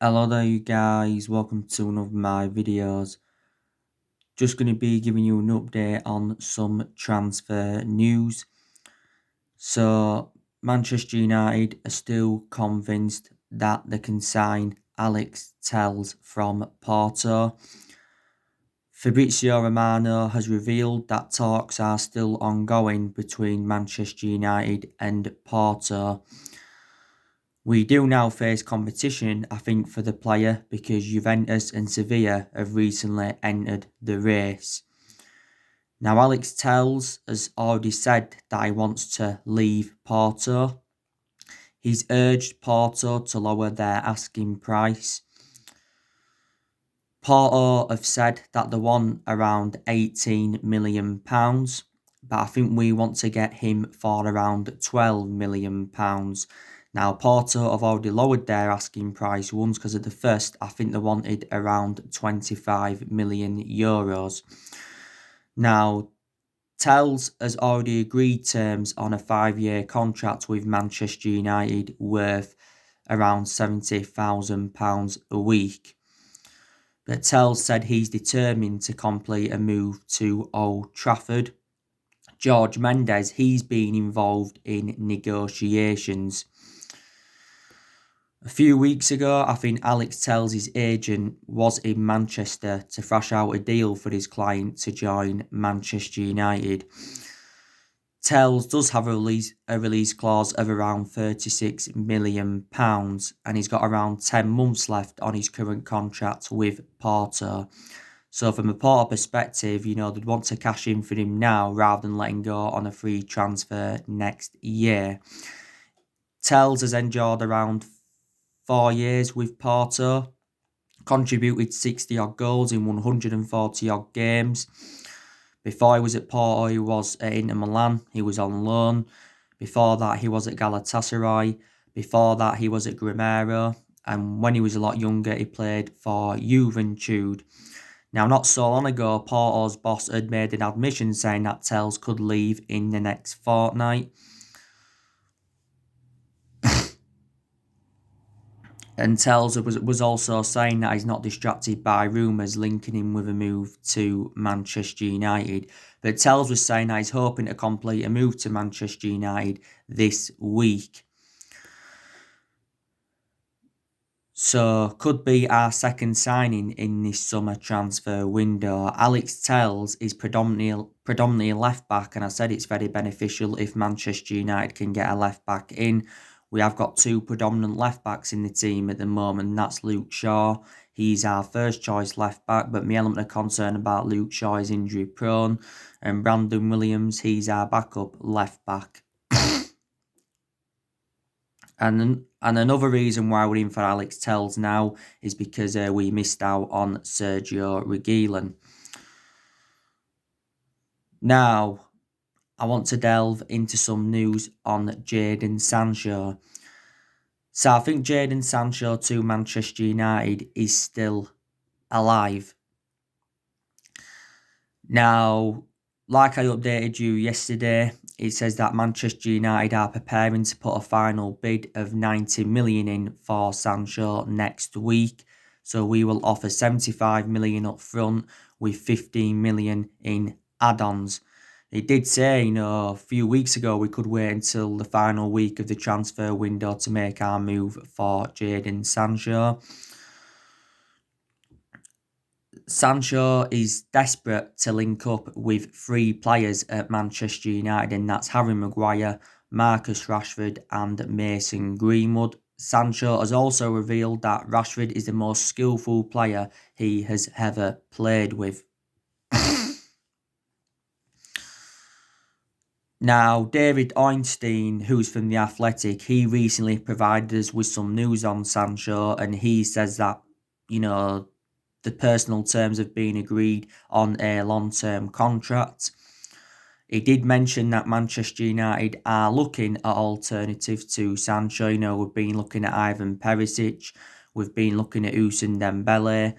Hello there you guys, welcome to one of my videos. Just going to be giving you an update on some transfer news. So Manchester United are still convinced that they can sign Alex Telles from Porto. Fabrizio Romano has revealed that talks are still ongoing between Manchester United and Porto. We do now face competition, I think, for the player because Juventus and Sevilla have recently entered the race. Now, Alex Telles has already said that he wants to leave Porto. He's urged Porto to lower their asking price. Porto have said that they want around £18 million, but I think we want to get him for around £12 million. Now, Porto have already lowered their asking price once because at the first, I think they wanted around €25 million. Now, Telles has already agreed terms on a 5-year contract with Manchester United worth around £70,000 a week. But Telles said he's determined to complete a move to Old Trafford. George Mendes, he's been involved in negotiations. A few weeks ago, I think Alex Telles' agent was in Manchester to thrash out a deal for his client to join Manchester United. Telles does have a release clause of around £36 million, and he's got around 10 months left on his current contract with Porto. So from a Porto perspective, they'd want to cash in for him now rather than letting go on a free transfer next year. Telles has endured around 4 years with Porto, contributed 60-odd goals in 140-odd games. Before he was at Porto, he was at Inter Milan. He was on loan. Before that, he was at Galatasaray. Before that, he was at Grimero. And when he was a lot younger, he played for Juventud. Now, not so long ago, Porto's boss had made an admission saying that Telles could leave in the next fortnight. And Telles was also saying that he's not distracted by rumours linking him with a move to Manchester United. But Telles was saying that he's hoping to complete a move to Manchester United this week. So, could be our second signing in this summer transfer window. Alex Telles is predominantly a left back, and I said it's very beneficial if Manchester United can get a left back in. We have got two predominant left backs in the team at the moment, and that's Luke Shaw. He's our first choice left back, but my element of concern about Luke Shaw is injury prone. And Brandon Williams, he's our backup left back. And another reason why we're in for Alex Telles now is because we missed out on Sergio Reguilon. Now, I want to delve into some news on Jadon Sancho. So I think Jadon Sancho to Manchester United is still alive. Now, like I updated you yesterday, it says that Manchester United are preparing to put a final bid of 90 million in for Sancho next week. So we will offer 75 million up front with 15 million in add-ons. It did say, a few weeks ago we could wait until the final week of the transfer window to make our move for Jadon Sancho. Sancho is desperate to link up with 3 players at Manchester United, and that's Harry Maguire, Marcus Rashford and Mason Greenwood. Sancho has also revealed that Rashford is the most skillful player he has ever played with. Now, David Ornstein, who's from The Athletic, he recently provided us with some news on Sancho, and he says that, the personal terms have been agreed on a long-term contract. He did mention that Manchester United are looking at alternatives to Sancho. We've been looking at Ivan Perisic. We've been looking at Ousmane Dembele.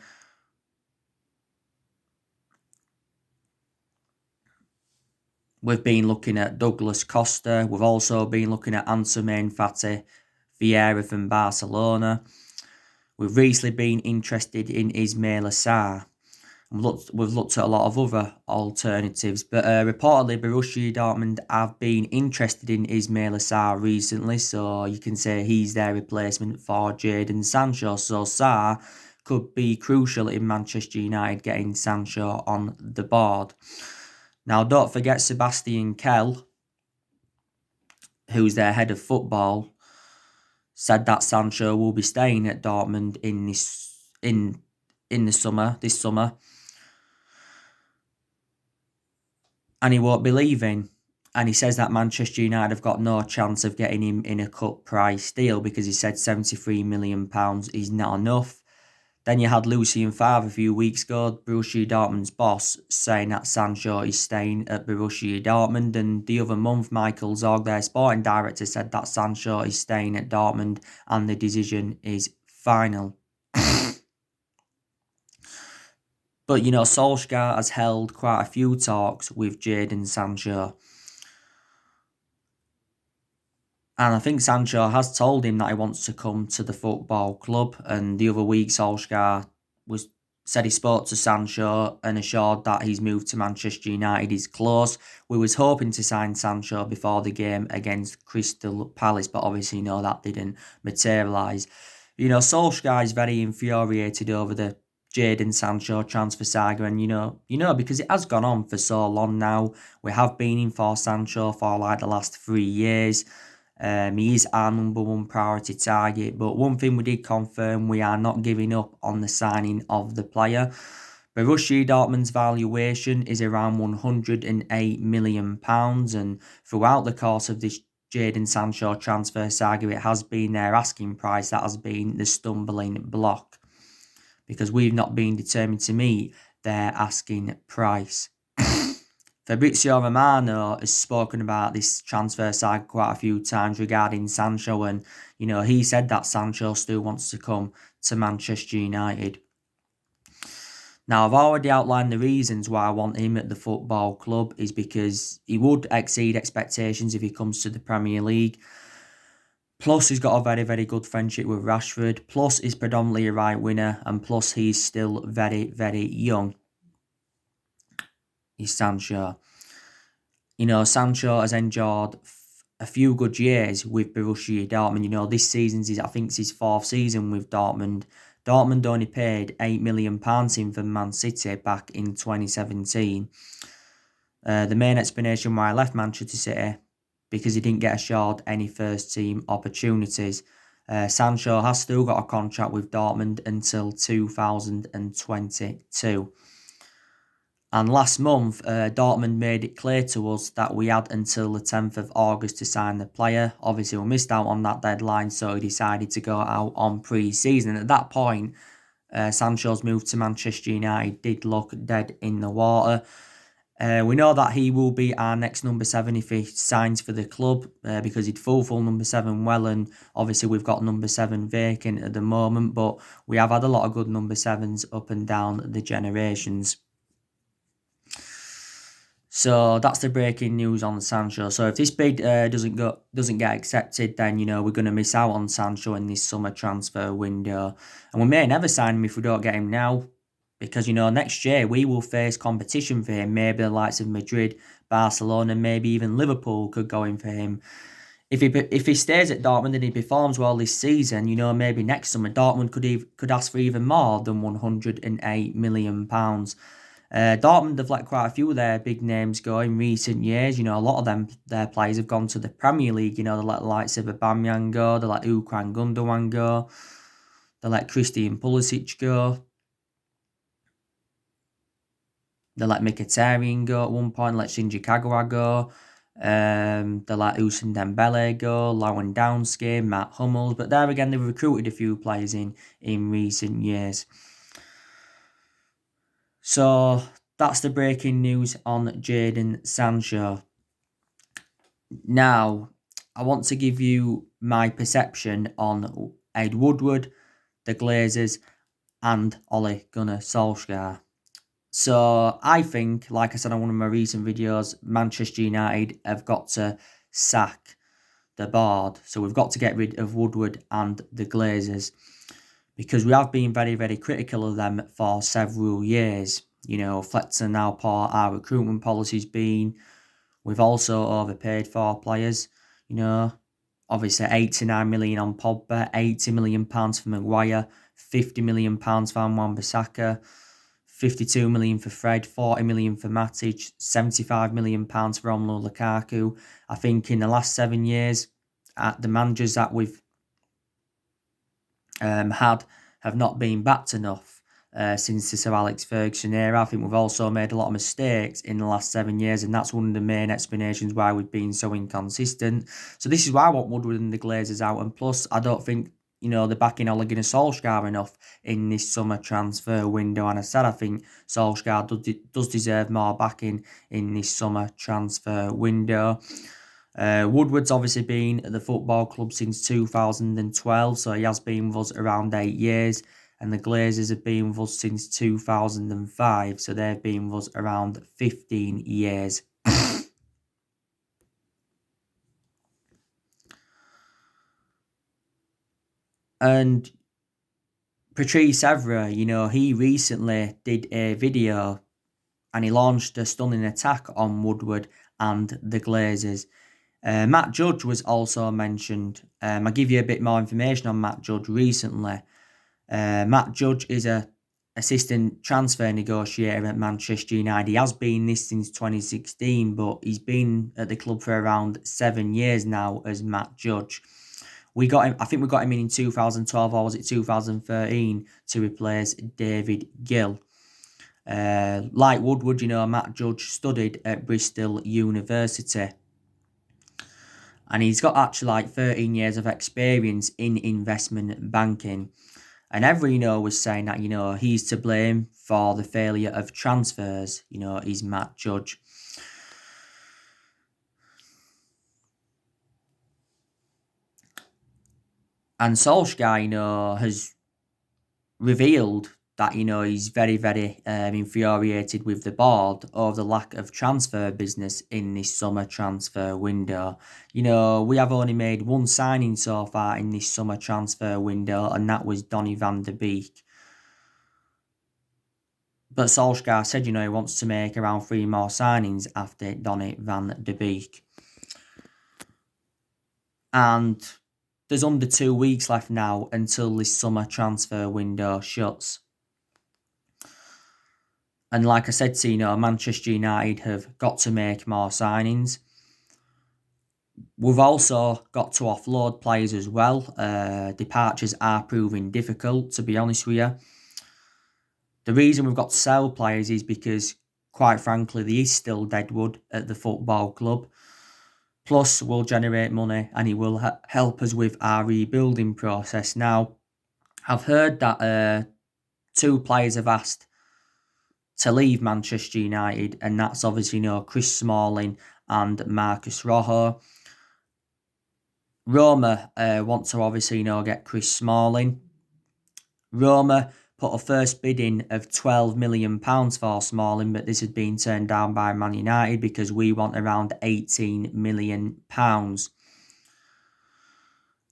We've been looking at Douglas Costa. We've also been looking at Antoine Fati Vieira from Barcelona. We've recently been interested in Ismail Assar. We've looked at a lot of other alternatives, but reportedly Borussia Dortmund have been interested in Ismail Assar recently, so you can say he's their replacement for Jadon Sancho. So Sarr could be crucial in Manchester United getting Sancho on the board. Now, don't forget Sebastian Kell, who's their head of football, said that Sancho will be staying at Dortmund in the summer, this summer. And he won't be leaving. And he says that Manchester United have got no chance of getting him in a cut price deal because he said £73 million is not enough. Then you had Lucien Favre a few weeks ago, Borussia Dortmund's boss, saying that Sancho is staying at Borussia Dortmund. And the other month, Michael Zorg, their sporting director, said that Sancho is staying at Dortmund and the decision is final. But, you know, Solsjaer has held quite a few talks with Jadon Sancho. And I think Sancho has told him that he wants to come to the football club. And the other week, Solskjaer said he spoke to Sancho and assured that his move to Manchester United is close. We was hoping to sign Sancho before the game against Crystal Palace, but obviously, you know, that didn't materialise. You know, Solskjaer is very infuriated over the Jadon Sancho transfer saga, and you know, because it has gone on for so long now. We have been in for Sancho for like the last 3 years. He is our number one priority target, but one thing we did confirm, we are not giving up on the signing of the player. Borussia Dortmund's valuation is around £108 million, and throughout the course of this Jadon Sancho transfer saga, it has been their asking price that has been the stumbling block, because we've not been determined to meet their asking price. Fabrizio Romano has spoken about this transfer saga quite a few times regarding Sancho, and you know, he said that Sancho still wants to come to Manchester United. Now, I've already outlined the reasons why I want him at the football club is because he would exceed expectations if he comes to the Premier League. Plus, he's got a very, very good friendship with Rashford. Plus, he's predominantly a right winger, and plus, he's still very, very young. He's Sancho. You know, Sancho has enjoyed a few good years with Borussia Dortmund. You know, this season's I think it's his 4th season with Dortmund. Dortmund only paid £8 million in for Man City back in 2017. The main explanation why I left Manchester City, because he didn't get assured any first team opportunities. Sancho has still got a contract with Dortmund until 2022. And last month, Dortmund made it clear to us that we had until the 10th of August to sign the player. Obviously, we missed out on that deadline, so he decided to go out on pre-season. At that point, Sancho's move to Manchester United did look dead in the water. We know that he will be our next number 7 if he signs for the club, because he'd fulfill number 7 well, and obviously we've got number 7 vacant at the moment, but we have had a lot of good number 7s up and down the generations. So that's the breaking news on Sancho. So if this bid doesn't get accepted, then you know we're going to miss out on Sancho in this summer transfer window, and we may never sign him if we don't get him now, because you know next year we will face competition for him. Maybe the likes of Madrid, Barcelona, maybe even Liverpool could go in for him. If he stays at Dortmund and he performs well this season, you know maybe next summer Dortmund could ask for even more than £108 million. Dortmund have let quite a few of their big names go in recent years. You know, a lot of their players have gone to the Premier League. You know, they let the likes of Aubameyang go, they let Ukran Gundogan go, they let Christian Pulisic go, they let Mkhitaryan go at one point, let Shinji Kagawa go, they let Ousmane Dembele go, Lewandowski, Matt Hummels. But there again, they've recruited a few players in recent years. So that's the breaking news on Jadon Sancho. Now, I want to give you my perception on Ed Woodward, the Glazers, and Ole Gunnar Solsjaer. So I think, like I said on one of my recent videos, Manchester United have got to sack the board. So we've got to get rid of Woodward and the Glazers. because we have been very, very critical of them for several years. Reflecting how poor our recruitment policy's been. We've also overpaid for players. Obviously 89 million on Pogba, 80 million pounds for Maguire, 50 million pounds for Wan-Bissaka, 52 million for Fred, 40 million for Matic, 75 million pounds for Romelu Lukaku. I think in the last 7 years, the managers that we've had have not been backed enough since the Sir Alex Ferguson era. I think we've also made a lot of mistakes in the last 7 years, and that's one of the main explanations why we've been so inconsistent. So this is why I want Woodward and the Glazers out, and plus I don't think they're backing Ole Gunnar Solsjaer enough in this summer transfer window. And I said I think Solskjaer does deserve more backing in this summer transfer window. Woodward's obviously been at the football club since 2012, so he has been with us around 8 years. And the Glazers have been with us since 2005, so they've been with us around 15 years. And Patrice Evra, he recently did a video and he launched a stunning attack on Woodward and the Glazers. Matt Judge was also mentioned. I'll give you a bit more information on Matt Judge recently. Matt Judge is a assistant transfer negotiator at Manchester United. He has been this since 2016, but he's been at the club for around 7 years now as Matt Judge. We got him. I think we got him in 2012, or was it 2013, to replace David Gill. Like Woodward, Matt Judge studied at Bristol University. And he's got actually 13 years of experience in investment banking. And Evra, was saying that, he's to blame for the failure of transfers, is Matt Judge. And Solskjaer, has revealed that, he's very, very infuriated with the board over the lack of transfer business in this summer transfer window. We have only made one signing so far in this summer transfer window, and that was Donny van de Beek. But Solskjaer said, he wants to make around 3 more signings after Donny van de Beek. And there's under 2 weeks left now until this summer transfer window shuts. And like I said to you, Manchester United have got to make more signings. We've also got to offload players as well. Departures are proving difficult, to be honest with you. The reason we've got to sell players is because, quite frankly, there is still deadwood at the football club. Plus, we'll generate money and it will help us with our rebuilding process. Now, I've heard that 2 players have asked to leave Manchester United, and that's obviously, Chris Smalling and Marcus Rojo. Roma want to obviously, get Chris Smalling. Roma put a first bid in of £12 million for Smalling, but this had been turned down by Man United because we want around £18 million.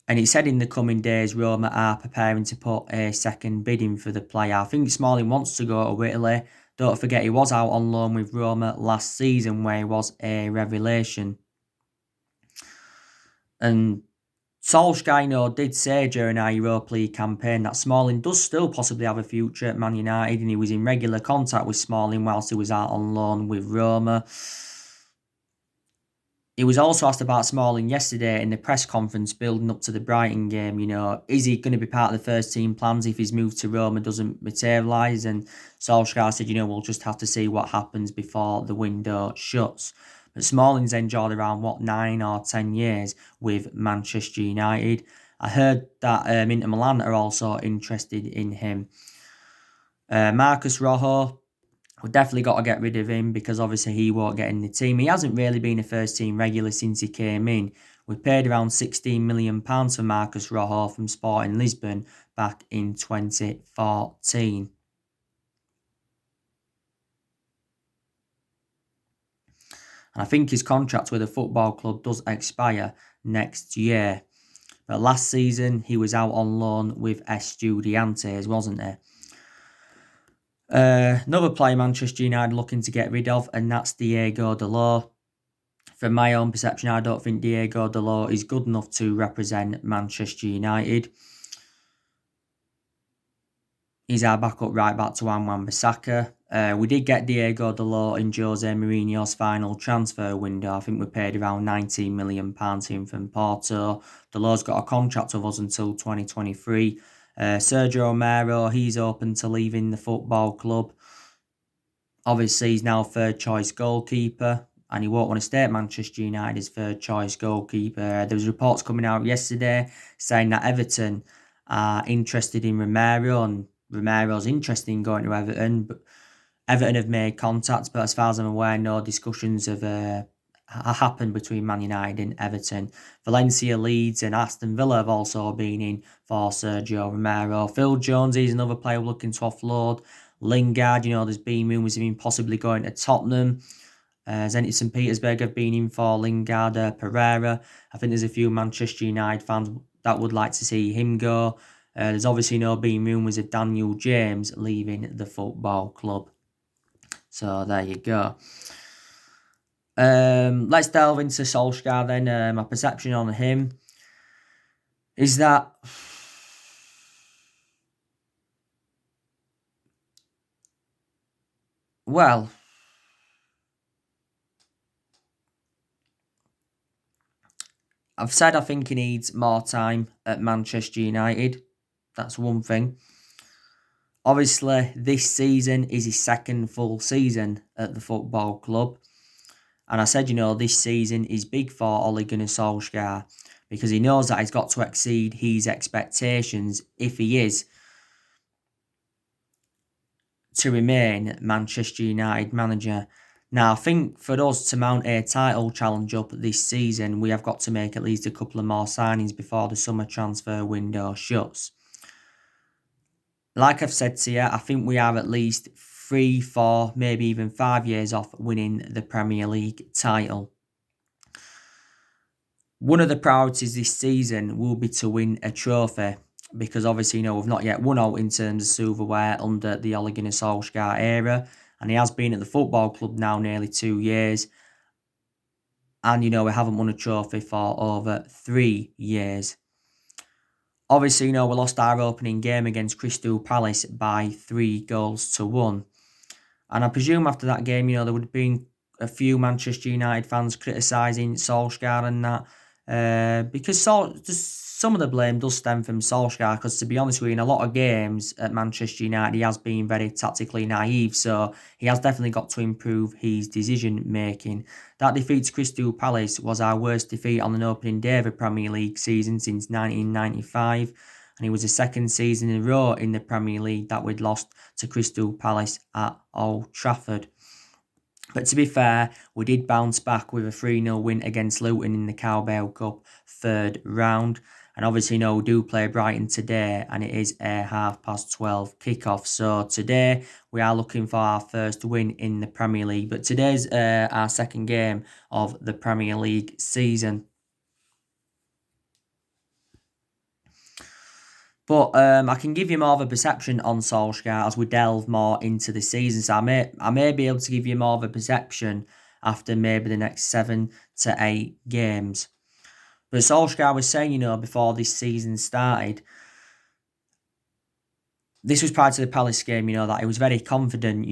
And it said in the coming days, Roma are preparing to put a second bid in for the player. I think Smalling wants to go to Italy. Don't forget, he was out on loan with Roma last season, where he was a revelation. And Solskjaer, did say during our Europa League campaign that Smalling does still possibly have a future at Man United, and he was in regular contact with Smalling whilst he was out on loan with Roma. He was also asked about Smalling yesterday in the press conference building up to the Brighton game. Is he going to be part of the first team plans if his move to Roma doesn't materialise? And Solskjaer said, we'll just have to see what happens before the window shuts. But Smalling's enjoyed around, 9 or 10 years with Manchester United. I heard that Inter Milan are also interested in him. Marcus Rojo, we've definitely got to get rid of him because obviously he won't get in the team. He hasn't really been a first team regular since he came in. We paid around £16 million for Marcus Rojo from Sporting Lisbon back in 2014. And I think his contract with the football club does expire next year. But last season, he was out on loan with Estudiantes, wasn't he? Another player Manchester United looking to get rid of, and that's Diego Dalot. From my own perception, I don't think Diego Dalot is good enough to represent Manchester United. He's our backup right back to Wan-Bissaka. We did get Diego Dalot in Jose Mourinho's final transfer window. I think we paid around £19 million to him from Porto. Dalot's got a contract with us until 2023. Sergio Romero, he's open to leaving the football club. Obviously, he's now third choice goalkeeper, and he won't want to stay at Manchester United as third choice goalkeeper. There was reports coming out yesterday saying that Everton are interested in Romero, and Romero's interested in going to Everton, but Everton have made contact, but as far as I'm aware, no discussions have happened between Man United and Everton. Valencia, Leeds and Aston Villa have also been in for Sergio Romero. Phil Jones is another player looking to offload. Lingard, there's been rumours of him possibly going to Tottenham. Zenit St Petersburg have been in for Lingard, Pereira. I think there's a few Manchester United fans that would like to see him go. There's obviously been rumours of Daniel James leaving the football club. So there you go. Let's delve into Solsjaer then. My perception on him is that well, I've said I think he needs more time at Manchester United. That's one thing. Obviously, this season is his second full season at the football club. And I said, this season is big for Ole Gunnar Solskjaer because he knows that he's got to exceed his expectations if he is to remain Manchester United manager. Now, I think for us to mount a title challenge up this season, we have got to make at least a couple of more signings before the summer transfer window shuts. Like I've said to you, I think we are at least 3, 4, maybe even 5 years off winning the Premier League title. One of the priorities this season will be to win a trophy because obviously, we've not yet won out in terms of silverware under the Ole Gunnar Solskjaer era, and he has been at the football club now nearly 2 years, and we haven't won a trophy for over 3 years. Obviously, we lost our opening game against Crystal Palace by 3-1. And I presume after that game, there would have been a few Manchester United fans criticising Solskjaer and that. Because some of the blame does stem from Solskjaer, because to be honest with you, in a lot of games at Manchester United, he has been very tactically naive, so he has definitely got to improve his decision-making. That defeat to Crystal Palace was our worst defeat on an opening day of a Premier League season since 1995, and it was the second season in a row in the Premier League that we'd lost to Crystal Palace at Old Trafford. But to be fair, we did bounce back with a 3-0 win against Luton in the Carabao Cup third round. And obviously, we do play Brighton today, and it is a 12:30 kickoff. So today, we are looking for our first win in the Premier League. But today's our second game of the Premier League season. But I can give you more of a perception on Solskjaer as we delve more into the season. So I may be able to give you more of a perception after maybe the next 7 to 8 games. But Solskjaer was saying, before this season started, this was prior to the Palace game, that he was very confident,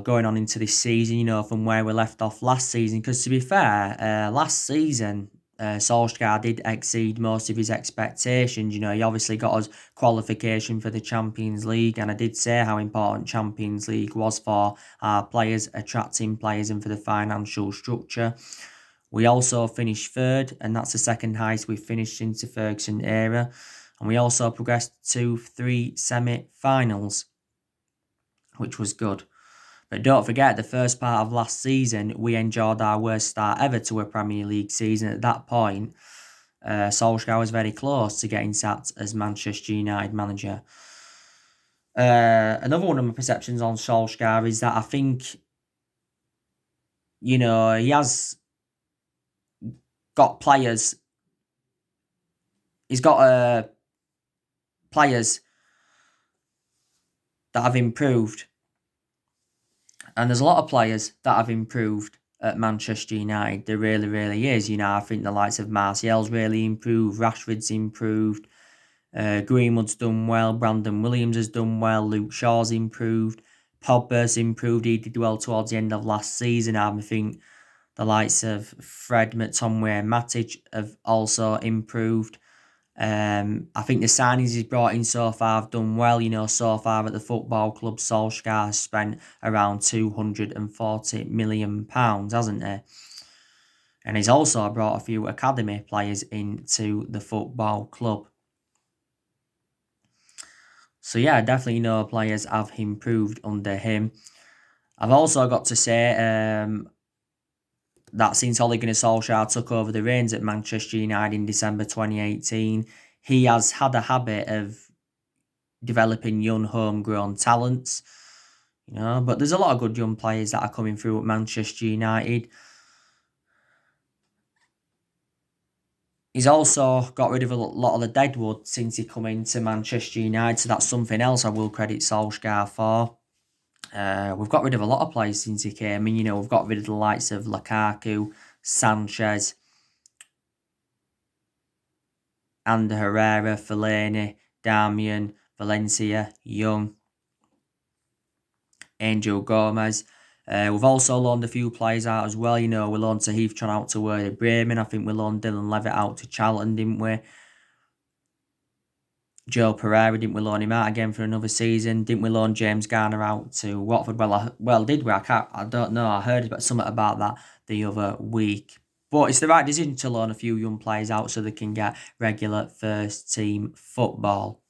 going on into this season, from where we left off last season. Because to be fair, last season, Solskjaer did exceed most of his expectations. He obviously got us qualification for the Champions League, and I did say how important Champions League was for our players, attracting players and for the financial structure. We also finished third, and that's the second highest we've finished since the Ferguson era. And we also progressed to 3 semi-finals, which was good. But don't forget, the first part of last season, we enjoyed our worst start ever to a Premier League season. At that point, Solskjaer was very close to getting sacked as Manchester United manager. Another one of my perceptions on Solskjaer is that I think, he has got players he's got players that have improved. And there's a lot of players that have improved at Manchester United. There really, really is. I think the likes of Martial's really improved, Rashford's improved, Greenwood's done well, Brandon Williams has done well, Luke Shaw's improved, Pogba's improved. He did well towards the end of last season. I think the likes of Fred, McTominay and Matic have also improved. I think the signings he's brought in so far have done well. So far at the football club, Solsjaer has spent around £240 million, hasn't he? And he's also brought a few academy players into the football club. So yeah, definitely players have improved under him. I've also got to say that since Ole Gunnar Solskjaer took over the reins at Manchester United in December 2018, he has had a habit of developing young homegrown talents. But there's a lot of good young players that are coming through at Manchester United. He's also got rid of a lot of the deadwood since he come into Manchester United, so that's something else I will credit Solskjaer for. We've got rid of a lot of players since he came in. We've got rid of the likes of Lukaku, Sanchez, Ander Herrera, Fellaini, Darmian, Valencia, Young, Angel Gomez. We've also loaned a few players out as well. We loaned Tahith out to Werder Bremen. I think we loaned Dylan Levitt out to Charlton, didn't we? Joe Pereira, didn't we loan him out again for another season? Didn't we loan James Garner out to Watford? Well, did we? I don't know. I heard something about that the other week. But it's the right decision to loan a few young players out so they can get regular first team football.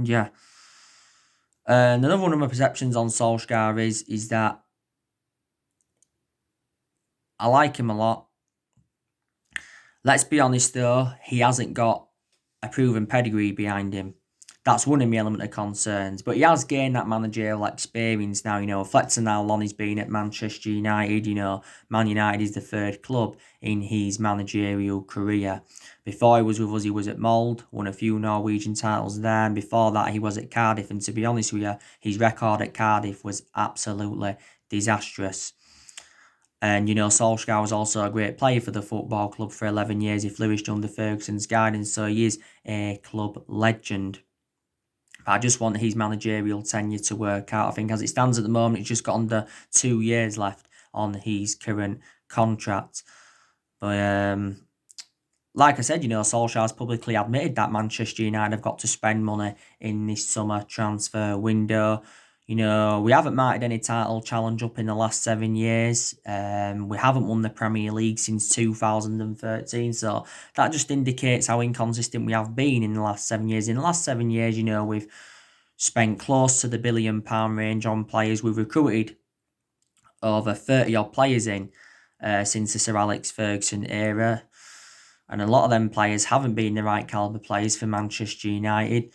Yeah. And another one of my perceptions on Solskjaer is that I like him a lot. Let's be honest though, he hasn't got a proven pedigree behind him. That's one of my element of concerns. But he has gained that managerial experience now, reflecting how long he's been at Manchester United. Man United is the third club in his managerial career. Before he was with us, he was at Molde, won a few Norwegian titles there. And before that, he was at Cardiff. And to be honest with you, his record at Cardiff was absolutely disastrous. And, Solskjaer was also a great player for the football club for 11 years. He flourished under Ferguson's guidance, so he is a club legend. But I just want his managerial tenure to work out. I think as it stands at the moment, he's just got under 2 years left on his current contract. But like I said, Solskjaer's publicly admitted that Manchester United have got to spend money in this summer transfer window. We haven't marked any title challenge up in the last 7 years. We haven't won the Premier League since 2013. So that just indicates how inconsistent we have been in the last 7 years. In the last 7 years, we've spent close to the £1 billion range on players. We've recruited over 30 odd players since the Sir Alex Ferguson era. And a lot of them players haven't been the right calibre players for Manchester United.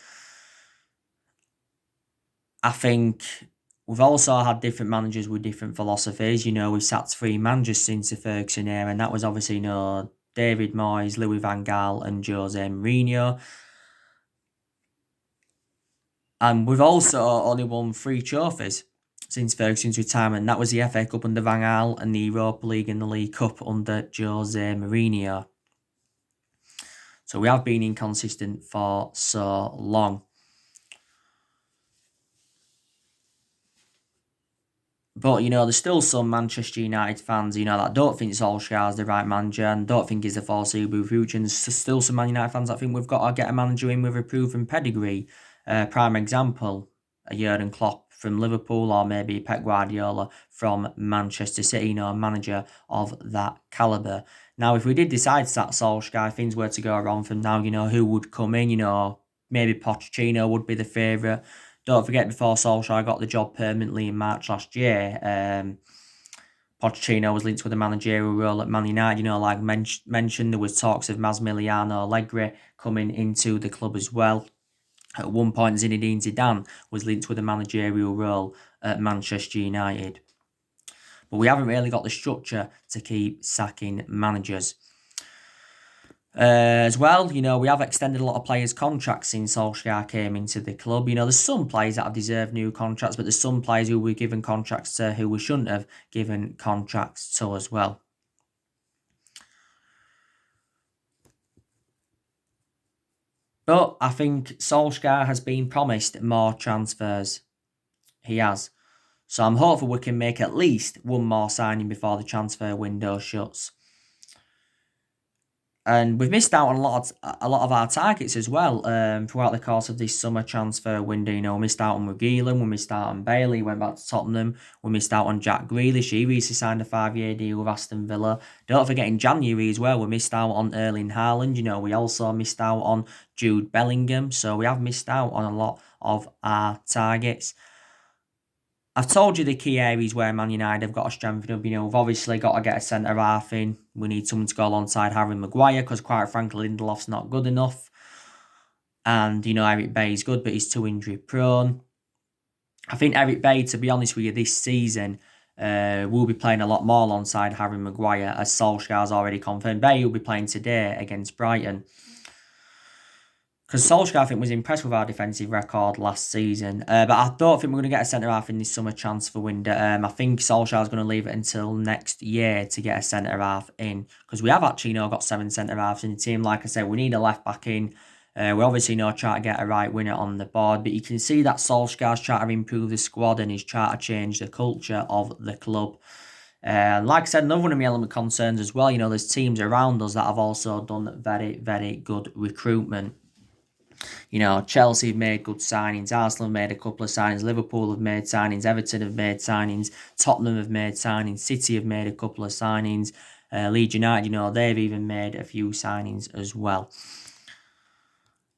I think we've also had different managers with different philosophies. We've sacked 3 managers since the Ferguson era, and that was obviously, David Moyes, Louis van Gaal and Jose Mourinho. And we've also only won 3 trophies since Ferguson's retirement. That was the FA Cup under Van Gaal and the Europa League and the League Cup under Jose Mourinho. So we have been inconsistent for so long. But, there's still some Manchester United fans, that don't think Solskjaer is the right manager and don't think he's the foreseeable future. And there's still some Man United fans that think we've got to get a manager in with a proven pedigree. Prime example, a Jurgen Klopp from Liverpool or maybe Pep Guardiola from Manchester City, a manager of that calibre. Now, if we did decide to sack Solskjaer, things were to go wrong from now, who would come in, maybe Pochettino would be the favourite. Don't forget, before Solskjaer got the job permanently in March last year, Pochettino was linked with a managerial role at Man United. Like mentioned, there was talks of Massimiliano Allegri coming into the club as well. At one point, Zinedine Zidane was linked with a managerial role at Manchester United. But we haven't really got the structure to keep sacking managers. As well, we have extended a lot of players' contracts since Solsjaer came into the club. There's some players that have deserved new contracts, but there's some players who we've given contracts to who we shouldn't have given contracts to as well. But I think Solskjaer has been promised more transfers. He has. So I'm hopeful we can make at least one more signing before the transfer window shuts. And we've missed out on a lot of our targets as well throughout the course of this summer transfer window. We missed out on McGeelan, we missed out on Bailey, went back to Tottenham. We missed out on Jack Grealish. He recently signed a 5-year deal with Aston Villa. Don't forget in January as well, we missed out on Erling Haaland. We also missed out on Jude Bellingham. So we have missed out on a lot of our targets. I've told you the key areas where Man United have got to strengthen up. We've obviously got to get a centre-half in. We need someone to go alongside Harry Maguire because, quite frankly, Lindelof's not good enough. And, Eric Bailly's good, but he's too injury-prone. I think Eric Bailly, to be honest with you, this season will be playing a lot more alongside Harry Maguire, as Solskjaer's already confirmed. Bailly will be playing today against Brighton. Because Solskjaer, I think, was impressed with our defensive record last season. But I don't think we're going to get a centre-half in this summer transfer window. I think Solskjaer's going to leave it until next year to get a centre-half in. Because we have actually, got 7 centre-halves in the team. Like I said, we need a left-back in. We're obviously, trying to get a right winger on the board. But you can see that Solskjaer's trying to improve the squad and he's trying to change the culture of the club. Like I said, another one of my element concerns as well. There's teams around us that have also done very, very good recruitment. Chelsea have made good signings, Arsenal have made a couple of signings, Liverpool have made signings, Everton have made signings, Tottenham have made signings, City have made a couple of signings, Leeds United, they've even made a few signings as well.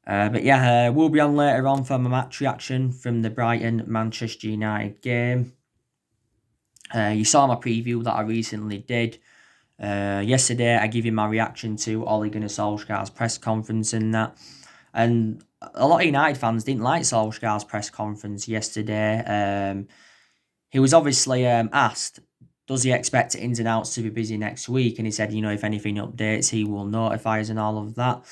But yeah, we'll be on later on for my match reaction from the Brighton-Manchester United game. You saw my preview that I recently did. Yesterday, I gave you my reaction to Ole Gunnar Solskjaer's press conference and that. And a lot of United fans didn't like Solskjaer's press conference yesterday. He was obviously asked, does he expect ins and outs to be busy next week? And he said, if anything updates, he will notify us and all of that.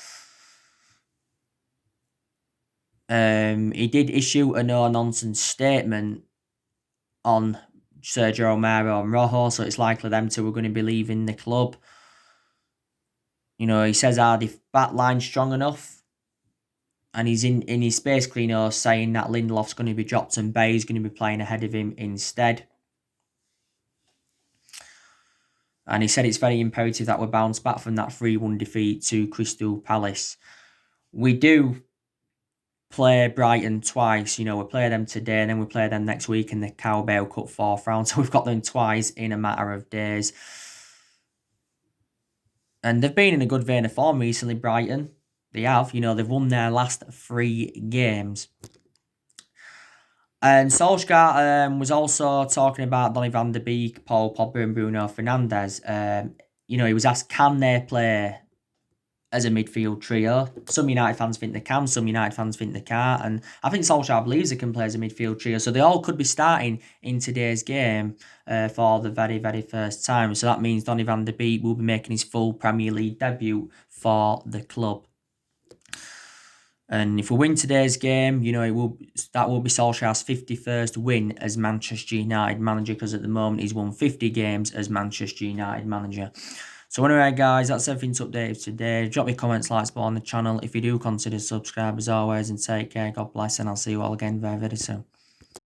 He did issue a no-nonsense statement on Sergio Romero and Rojo, so it's likely them two are going to be leaving the club. He says, are the back line strong enough? And he's in his basically, saying that Lindelof's going to be dropped and Bailly's going to be playing ahead of him instead. And he said it's very imperative that we bounce back from that 3-1 defeat to Crystal Palace. We do play Brighton twice. We play them today and then we play them next week in the Carabao Cup 4th round. So we've got them twice in a matter of days. And they've been in a good vein of form recently, Brighton. They have, they've won their last 3 games. And Solskjaer was also talking about Donny van der Beek, Paul Pogba and Bruno Fernandes. He was asked, can they play as a midfield trio? Some United fans think they can, some United fans think they can't. And I think Solskjaer believes they can play as a midfield trio. So they all could be starting in today's game for the very, very first time. So that means Donny van der Beek will be making his full Premier League debut for the club. And if we win today's game, that will be Solskjaer's 51st win as Manchester United manager, because at the moment he's won 50 games as Manchester United manager. So anyway, guys, that's everything to update today. Drop me comments, likes below on the channel. If you do, consider subscribe as always, and take care. God bless, and I'll see you all again very, very soon.